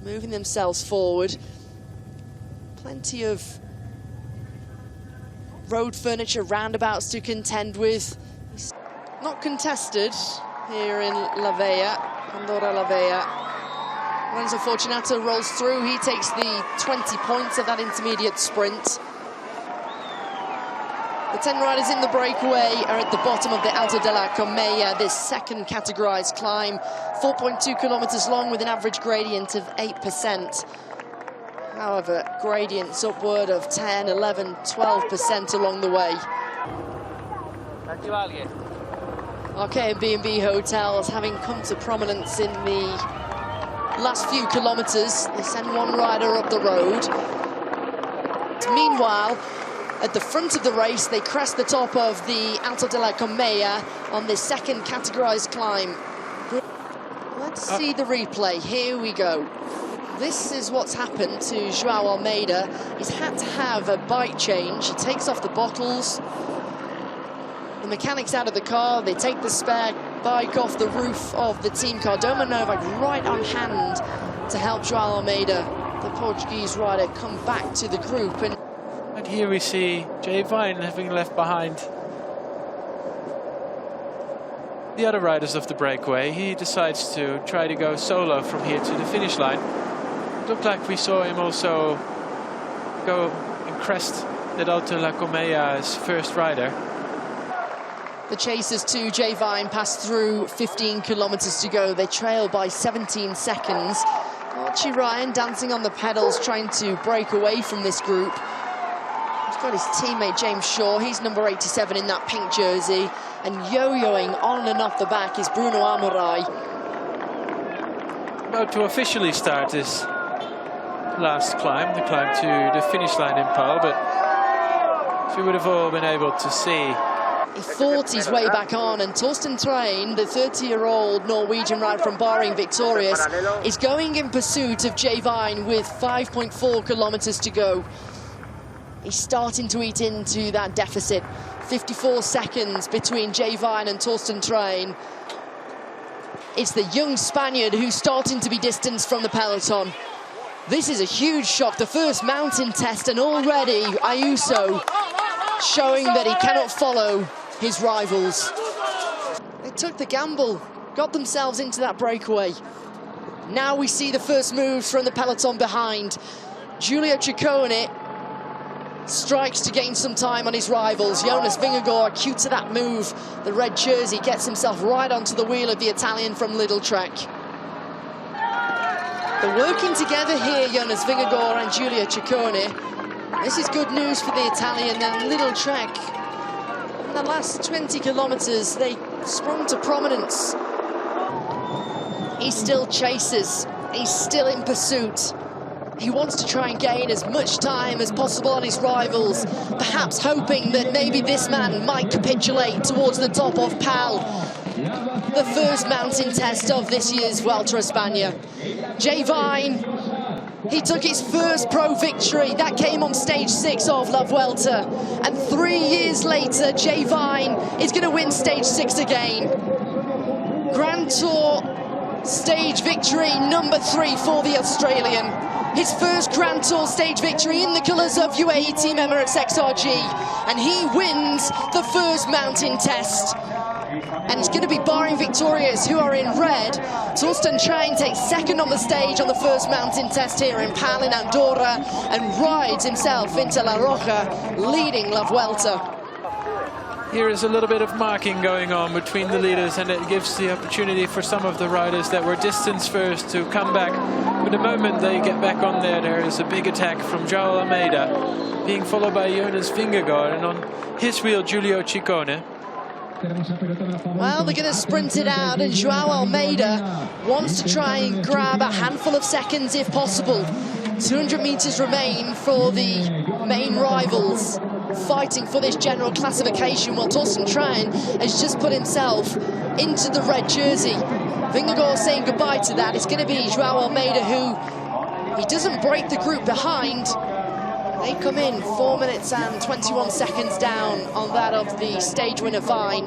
moving themselves forward. Plenty of road furniture, roundabouts to contend with. Not contested here in La Vella, Andorra La Vella. Lorenzo Fortunato rolls through. He takes the 20 points of that intermediate sprint. The 10 riders in the breakaway are at the bottom of the Alto de la Comella, this second categorized climb, 4.2 kilometers long with an average gradient of 8%. However, gradients upward of 10, 11, 12% along the way. Archaean B&B hotels having come to prominence in the last few kilometers. They send one rider up the road. Meanwhile, at the front of the race, they crest the top of the Alto de la Comella on this second categorized climb. Let's see the replay. Here we go. This is what's happened to João Almeida. He's had to have a bike change. He takes off the bottles. The mechanic's out of the car. They take the spare bike off the roof of the team car. Doma Novak right on hand to help João Almeida, the Portuguese rider, come back to the group. And here we see Jay Vine having left behind the other riders of the breakaway. He decides to try to go solo from here to the finish line. It looked like we saw him also go and crest that Alto La Comella as first rider. The chasers to Jay Vine pass through 15 kilometers to go. They trail by 17 seconds. Archie Ryan dancing on the pedals, trying to break away from this group. He's got his teammate James Shaw. He's number 87 in that pink jersey. And yo-yoing on and off the back is Bruno Amorai. About to officially start this last climb, the climb to the finish line in Pau, but as we would have all been able to see, he fought his way back on, and Torsten Train, the 30-year-old Norwegian rider from Bahrain Victorious, is going in pursuit of Jay Vine with 5.4 kilometers to go. He's starting to eat into that deficit. 54 seconds between Jay Vine and Torsten Train. It's the young Spaniard who's starting to be distanced from the peloton. This is a huge shock, the first mountain test, and already Ayuso showing that he cannot follow his rivals. They took the gamble, got themselves into that breakaway. Now we see the first moves from the peloton behind. Giulio Ciccone strikes to gain some time on his rivals. Jonas Vingegaard, cute to that move. The red jersey gets himself right onto the wheel of the Italian from Lidl Trek. They're working together here, Jonas Vingegaard and Giulio Ciccone. This is good news for the Italian and Lidl Trek. In the last 20 kilometers, they sprung to prominence. He still chases. He's still in pursuit. He wants to try and gain as much time as possible on his rivals, perhaps hoping that maybe this man might capitulate towards the top of Pau, the first mountain test of this year's Vuelta a España. Jay Vine, he took his first pro victory. That came on stage 6 of La Vuelta. And 3 years later, Jay Vine is going to win stage 6 again. Grand Tour stage victory number 3 for the Australian. His first Grand Tour stage victory in the colours of UAE Team Emirates XRG. And he wins the first mountain test. And it's going to be Bahrain Victorious who are in red. Torsten Train takes second on the stage on the first mountain test here in Pau in Andorra and rides himself into La Roja, leading La Vuelta. here is a little bit of marking going on between the leaders, and it gives the opportunity for some of the riders that were distanced first to come back. But the moment they get back on there is a big attack from João Almeida, being followed by Jonas Vingegaard, and on his wheel, Giulio Ciccone. Well, they're going to sprint it out, and João Almeida wants to try and grab a handful of seconds if possible. 200 meters remain for the main rivals fighting for this general classification, while Torsten Train has just put himself into the red jersey. Vingegaard saying goodbye to that. It's going to be João Almeida who, he doesn't break the group behind. They come in 4 minutes and 21 seconds down on that of the stage winner Vine.